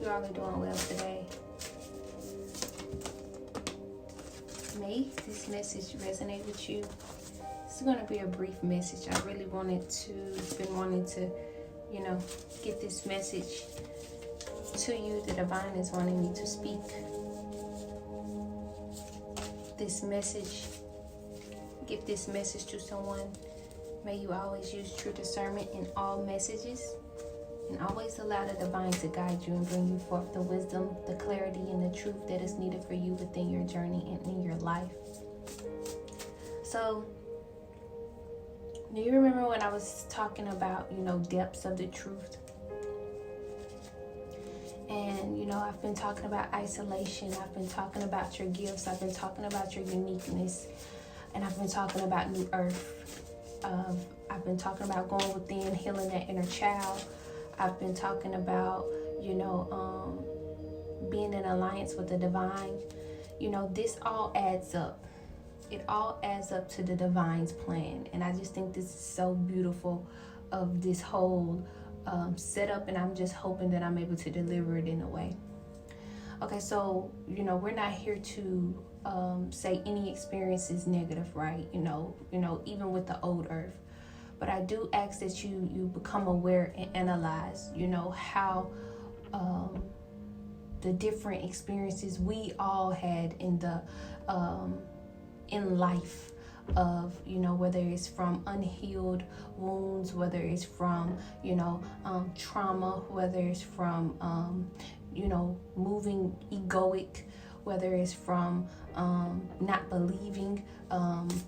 you all are doing well today. May this message resonate with you. This is going to be a brief message. I really been wanting to, get this message to you. The divine is wanting me to speak this message. Give this message to someone. May you always use true discernment in all messages, and always allow the divine to guide you and bring you forth the wisdom, the clarity, and the truth that is needed for you within your journey and in your life. So, do you remember when I was talking about, depths of the truth? And, I've been talking about isolation. I've been talking about your gifts. I've been talking about your uniqueness. And I've been talking about new earth. I've been talking about going within, healing that inner child. I've been talking about, being in alliance with the divine. This all adds up. It all adds up to the divine's plan. And I just think this is so beautiful of this whole setup. And I'm just hoping that I'm able to deliver it in a way. Okay, so, we're not here to say any experience is negative, right? Even with the old earth. But I do ask that you become aware and analyze, how the different experiences we all had in the in life of, whether it's from unhealed wounds, whether it's from, trauma, whether it's from, moving egoic, whether it's from not believing,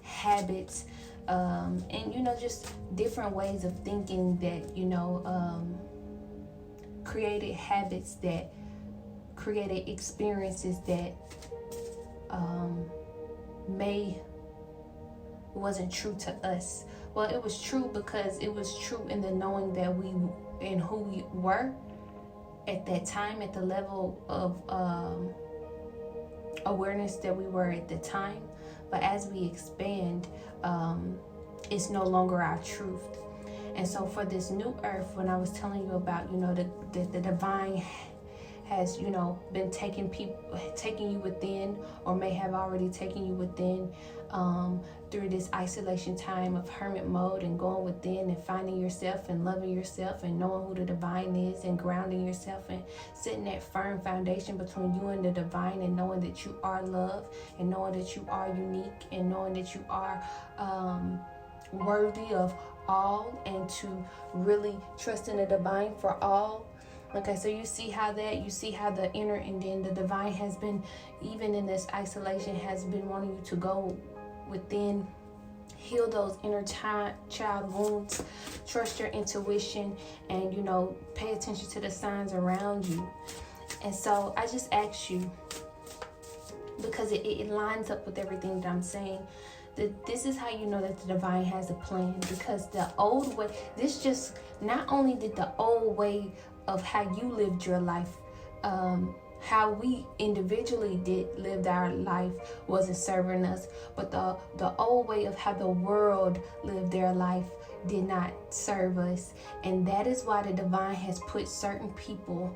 habits, and just different ways of thinking that created habits, that created experiences that wasn't true to us. Well, it was true because it was true in the knowing that we and who we were at that time, at the level of awareness that we were at the time. But as we expand, it's no longer our truth. And so for this new earth, when I was telling you about, the divine has, been taking you within, or may have already taken you within, through this isolation time of hermit mode, and going within and finding yourself and loving yourself and knowing who the divine is, and grounding yourself and setting that firm foundation between you and the divine, and knowing that you are love, and knowing that you are unique, and knowing that you are worthy of all, and to really trust in the divine for all. Okay, so you see how the inner and then the divine has been, even in this isolation, has been wanting you to go within, heal those inner child wounds, trust your intuition, and pay attention to the signs around you. And so I just ask you, because it lines up with everything that I'm saying, that this is how you know that the divine has a plan. Because the old way, not only did the old way of how you lived your life, how we individually lived our life wasn't serving us, but the old way of how the world lived their life did not serve us. And that is why the divine has put certain people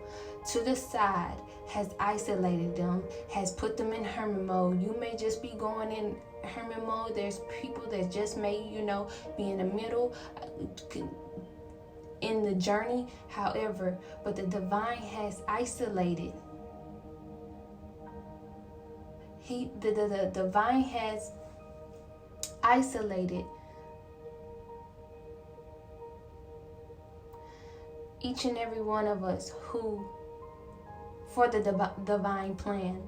to the side, has isolated them, has put them in hermit mode. You may just be going in hermit mode. There's people that just may, be in the middle in the journey. However, but the divine has isolated. The divine has isolated each and every one of us who, for the divine plan.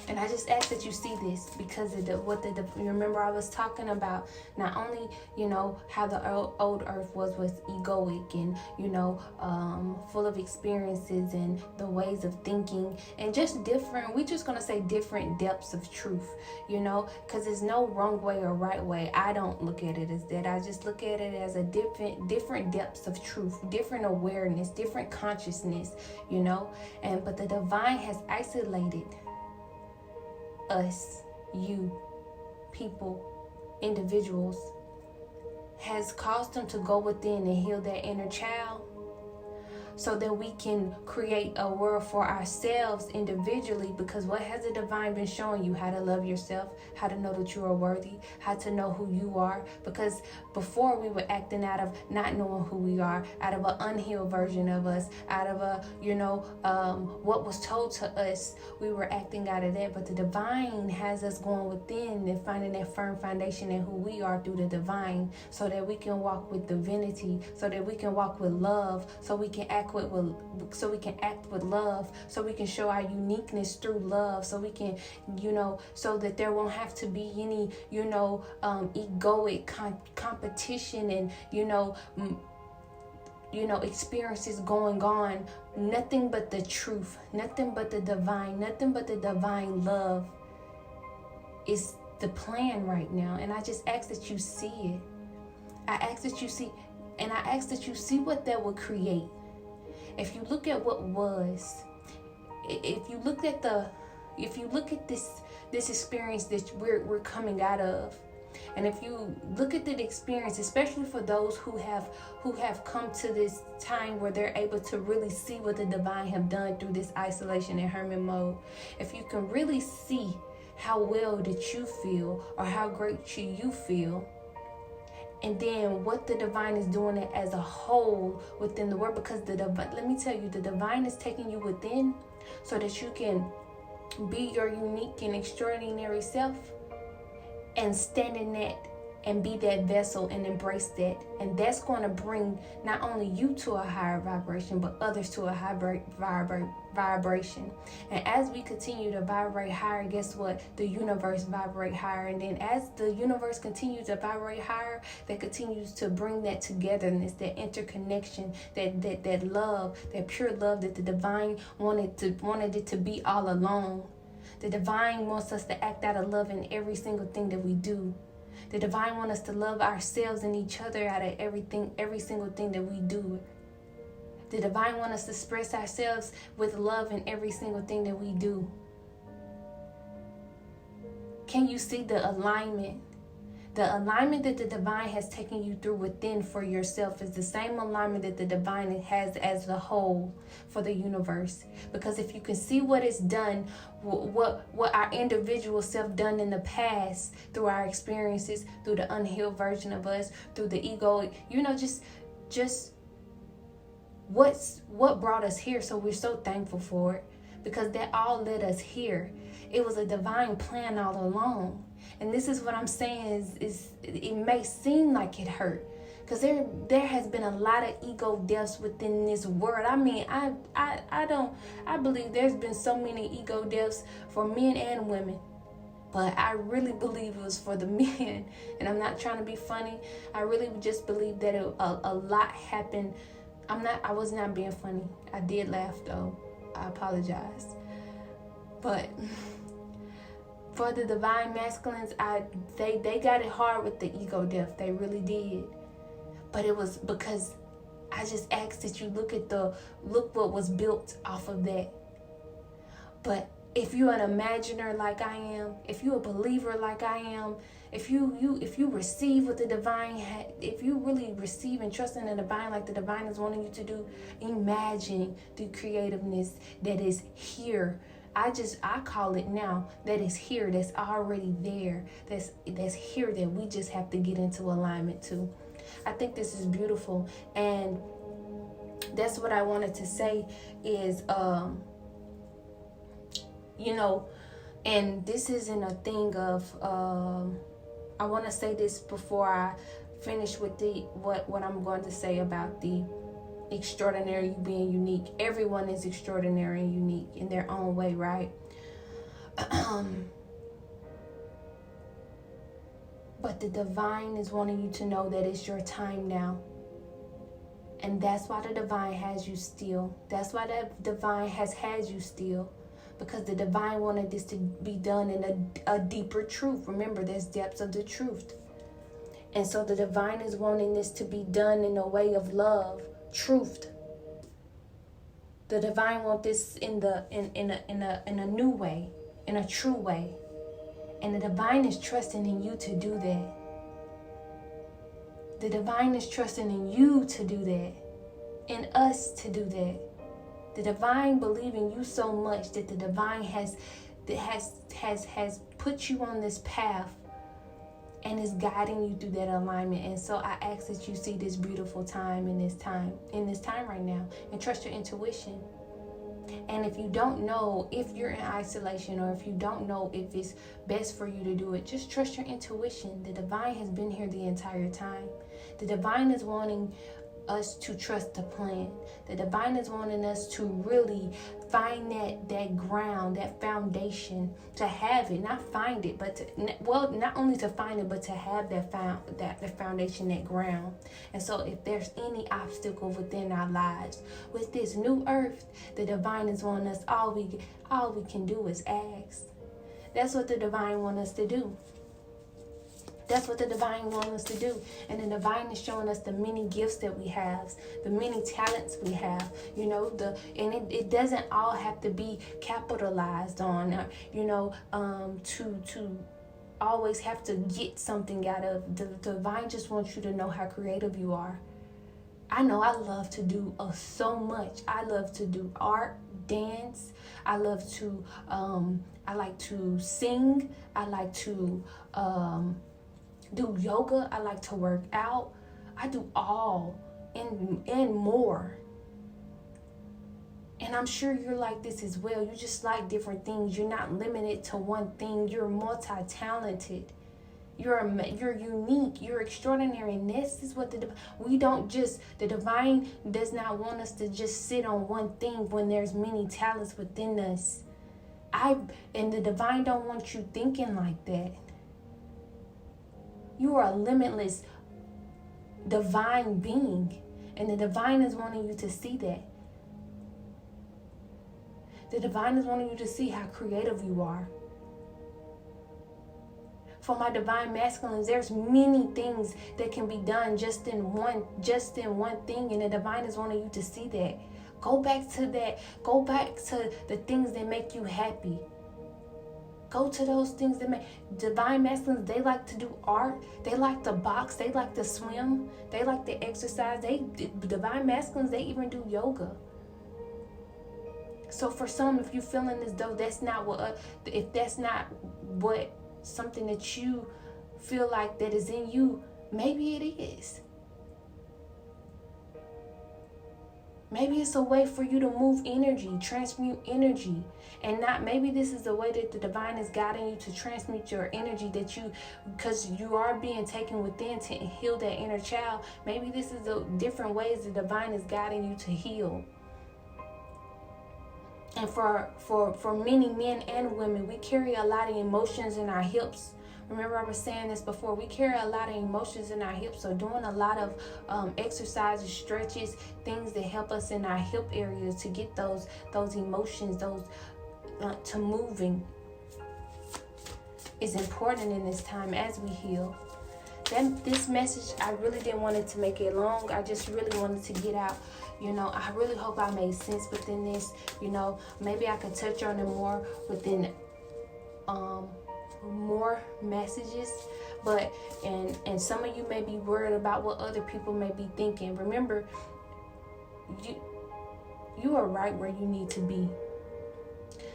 And I just ask that you see this, because of remember I was talking about not only, how the old earth was egoic and, full of experiences and the ways of thinking, and just different, we're just going to say different depths of truth, because there's no wrong way or right way. I don't look at it as that. I just look at it as a different depths of truth, different awareness, different consciousness, but the divine has isolated us, you, people, individuals, has caused them to go within and heal their inner child, so that we can create a world for ourselves individually. Because what has the divine been showing you? How to love yourself, how to know that you are worthy, how to know who you are. Because before we were acting out of not knowing who we are, out of an unhealed version of us, out of a, what was told to us, we were acting out of that. But the divine has us going within and finding that firm foundation in who we are through the divine, so that we can walk with divinity, so that we can walk with love, so we can act with love, so we can show our uniqueness through love, so we can, so that there won't have to be any, egoic competition and, experiences going on. Nothing but the truth, nothing but the divine, nothing but the divine love is the plan right now. And I just ask that you see it. I ask that you see, and I ask that you see what that will create. If you look at what was, if you look at this experience that we're coming out of, and if you look at the experience, especially for those who have come to this time where they're able to really see what the divine have done through this isolation and hermit mode, if you can really see how well that you feel or how great you feel, and then what the divine is doing it as a whole within the world. Because let me tell you, the divine is taking you within so that you can be your unique and extraordinary self and stand in that and be that vessel and embrace that. And that's going to bring not only you to a higher vibration, but others to a higher vibration. And as we continue to vibrate higher, guess what? The universe vibrate higher. And then as the universe continues to vibrate higher, that continues to bring that togetherness, that interconnection, that love, that pure love that the divine wanted it to be all along. The divine wants us to act out of love in every single thing that we do. The divine wants us to love ourselves and each other out of every single thing that we do. The divine wants us to express ourselves with love in every single thing that we do. Can you see the alignment? The alignment that the divine has taken you through within for yourself is the same alignment that the divine has as a whole for the universe. Because if you can see what it's done, what our individual self done in the past through our experiences, through the unhealed version of us, through the ego, just what brought us here. So we're so thankful for it, because that all led us here. It was a divine plan all along. And this is what I'm saying is it may seem like it hurt, because there has been a lot of ego deaths within this world. I mean, I believe there's been so many ego deaths for men and women, but I really believe it was for the men. And I'm not trying to be funny. I really just believe that a lot happened. I was not being funny. I did laugh though. I apologize. But for the divine masculines, they got it hard with the ego death. They really did. But it was because I just asked that you look what was built off of that. But if you're an imaginer like I am, if you're a believer like I am, if you receive what the divine if you really receive and trust in the divine like the divine is wanting you to do, imagine the creativeness that is here. I call it now, that is here, that's already there, that's here, that we just have to get into alignment to. I think this is beautiful, and that's what I wanted to say is, and this isn't a thing of, I want to say this before I finish with what I'm going to say about the extraordinary being unique. Everyone is extraordinary and unique in their own way, right? But the divine is wanting you to know that it's your time now. And that's why the divine has you still. That's why the divine has had you still. Because the divine wanted this to be done in a deeper truth. Remember, there's depths of the truth. And so the divine is wanting this to be done in a way of love. Truth. The divine wants this in a new way, in a true way, and the divine is trusting in you to do that. The divine is trusting in you to do that. in us to do that. The divine believe in you so much that the divine has put you on this path and is guiding you through that alignment. And so I ask that you see this beautiful time in this time right now, and trust your intuition. And if you don't know if you're in isolation, or if you don't know if it's best for you to do it, just trust your intuition. The divine has been here the entire time. The divine is wanting us to trust the plan. The divine is wanting us to really find that ground, that foundation, to have it, not find it, but not only to find it, but to have that foundation, that ground. And so if there's any obstacle within our lives, with this new earth, the divine is wanting us, all we can do is ask. That's what the divine wants us to do. That's what the divine wants us to do. And the divine is showing us the many gifts that we have, the many talents we have, and it doesn't all have to be capitalized on, to always have to get something out of. The divine just wants you to know how creative you are. I know I love to do so much. I love to do art, dance. I love to, I like to sing. I like to, do yoga. I like to work out. I do all and more. And I'm sure you're like this as well. You just like different things. You're not limited to one thing. You're multi-talented. You're unique. You're extraordinary. And this is what the divine does not want us to just sit on one thing when there's many talents within us. And the divine don't want you thinking like that. You are a limitless divine being, and the divine is wanting you to see that. The divine is wanting you to see how creative you are. For my divine masculines, there's many things that can be done just in one thing, and the divine is wanting you to see that. Go back to that. Go back to the things that make you happy. Go to those things that make divine masculines. They like to do art. They like to box. They like to swim. They like to exercise. Divine masculines, they even do yoga. So for some, if you're feeling as though that's not what something that you feel like that is in you, maybe it is. Maybe it's a way for you to move energy, transmute energy. And maybe this is the way that the divine is guiding you to transmute your energy, because you are being taken within to heal that inner child. Maybe this is the different ways the divine is guiding you to heal. And for many men and women, we carry a lot of emotions in our hips. Remember, I was saying this before. We carry a lot of emotions in our hips. So doing a lot of exercises, stretches, things that help us in our hip areas to get those emotions, to moving, is important in this time as we heal. This message, I really didn't want it to make it long. I just really wanted to get out. I really hope I made sense within this. Maybe I could touch on it more within more messages, but and some of you may be worried about what other people may be thinking. Remember, you are right where you need to be.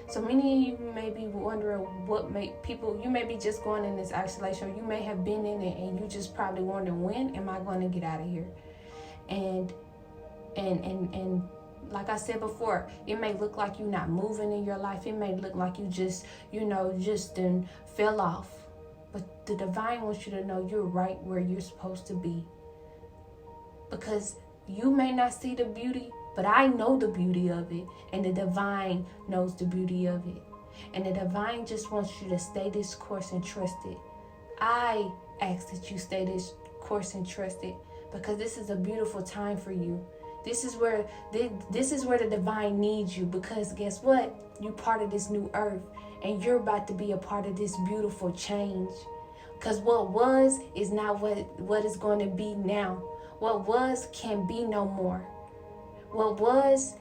So many of you may be wondering what make people, you may be just going in this isolation, or you may have been in it and you just probably wondering, when am I going to get out of here? And like I said before, it may look like you're not moving in your life. It may look like you just fell off. But the divine wants you to know you're right where you're supposed to be. Because you may not see the beauty, but I know the beauty of it. And the divine knows the beauty of it. And the divine just wants you to stay this course and trust it. I ask that you stay this course and trust it. Because this is a beautiful time for you. This is where the divine needs you, because guess what? You're part of this new earth, and you're about to be a part of this beautiful change. Because what was is not what is going to be now. What was can be no more. What was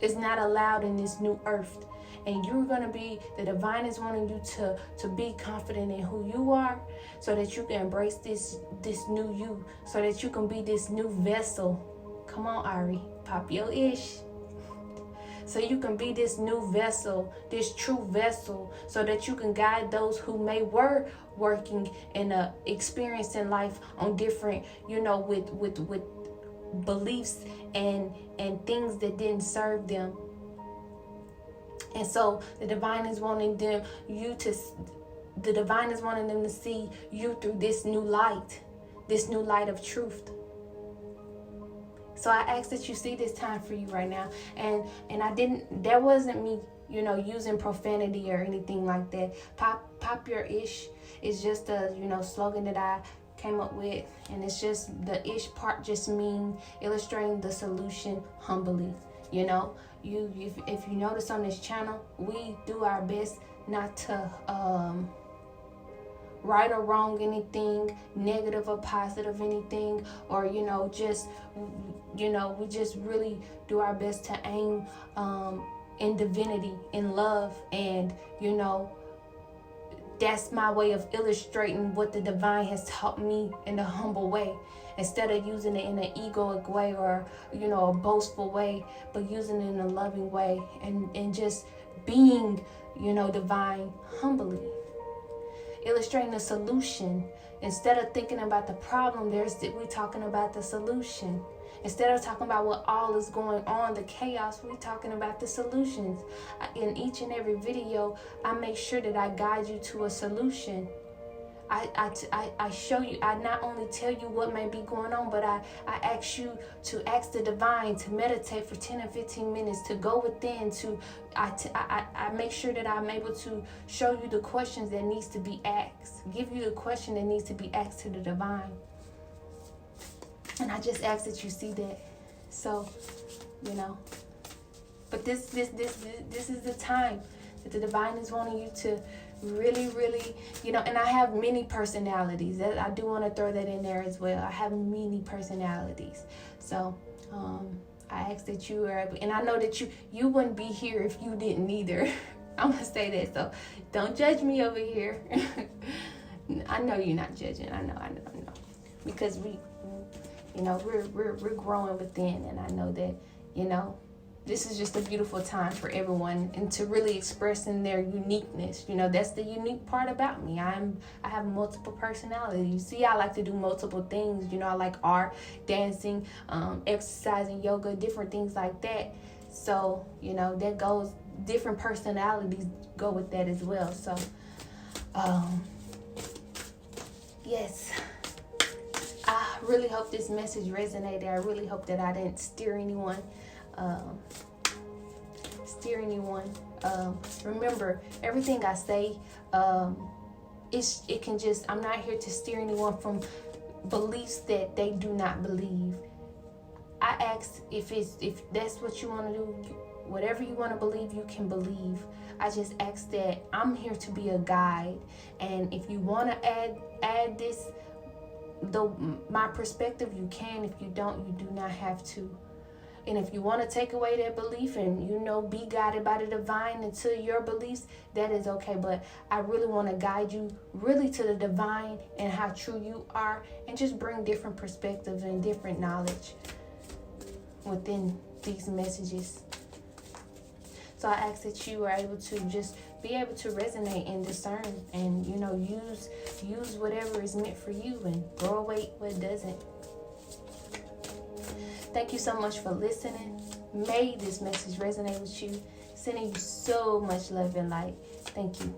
is not allowed in this new earth. And you're going to be, the divine is wanting you to be confident in who you are, so that you can embrace this new you, so that you can be this new vessel. Come on, Ari, pop your ish. So you can be this new vessel, this true vessel, so that you can guide those who were working and experiencing life on different, with beliefs and things that didn't serve them. And so the divine is wanting them to see you through this new light of truth. So I ask that you see this time for you right now. And that wasn't me, using profanity or anything like that. Pop your ish is just a, slogan that I came up with. And it's just, the ish part just mean illustrating the solution humbly. If you notice on this channel, we do our best not to right or wrong anything, negative or positive anything, or we just really do our best to aim in divinity, in love, and that's my way of illustrating what the divine has taught me in a humble way, instead of using it in an egoic way or a boastful way, but using it in a loving way, and just being divine humbly, illustrating the solution. Instead of thinking about the problem, we're talking about the solution. Instead of talking about what all is going on, the chaos, we're talking about the solutions. In each and every video, I make sure that I guide you to a solution. I show you, I not only tell you what may be going on, but I ask you to ask the divine to meditate for 10 or 15 minutes, to go within, I make sure that I'm able to show you the questions that needs to be asked, give you the question that needs to be asked to the divine. And I just ask that you see that. So, but this is the time that the divine is wanting you to really, really, and I have many personalities. I do want to throw that in there as well. I have many personalities. So, I ask that you are, and I know that you wouldn't be here if you didn't either. I'm going to say that. So, don't judge me over here. I know you're not judging. I know. Because we're growing within, and I know that, this is just a beautiful time for everyone, and to really express in their uniqueness. That's the unique part about me. I have multiple personalities. See, I like to do multiple things. I like art, dancing, exercising, yoga, different things like that. So, that goes, different personalities go with that as well. So, yes. I really hope this message resonated. I really hope that I didn't steer anyone. Remember, everything I say, it can just, I'm not here to steer anyone from beliefs that they do not believe. I ask if that's what you want to do, whatever you want to believe, you can believe. I just ask that I'm here to be a guide, and if you want to add this, my perspective, you can. If you don't, you do not have to. And if you want to take away that belief and be guided by the divine into your beliefs, that is okay. But I really want to guide you really to the divine and how true you are, and just bring different perspectives and different knowledge within these messages. So I ask that you are able to just be able to resonate and discern, and use whatever is meant for you, and throw away what doesn't. Thank you so much for listening. May this message resonate with you. Sending you so much love and light. Thank you.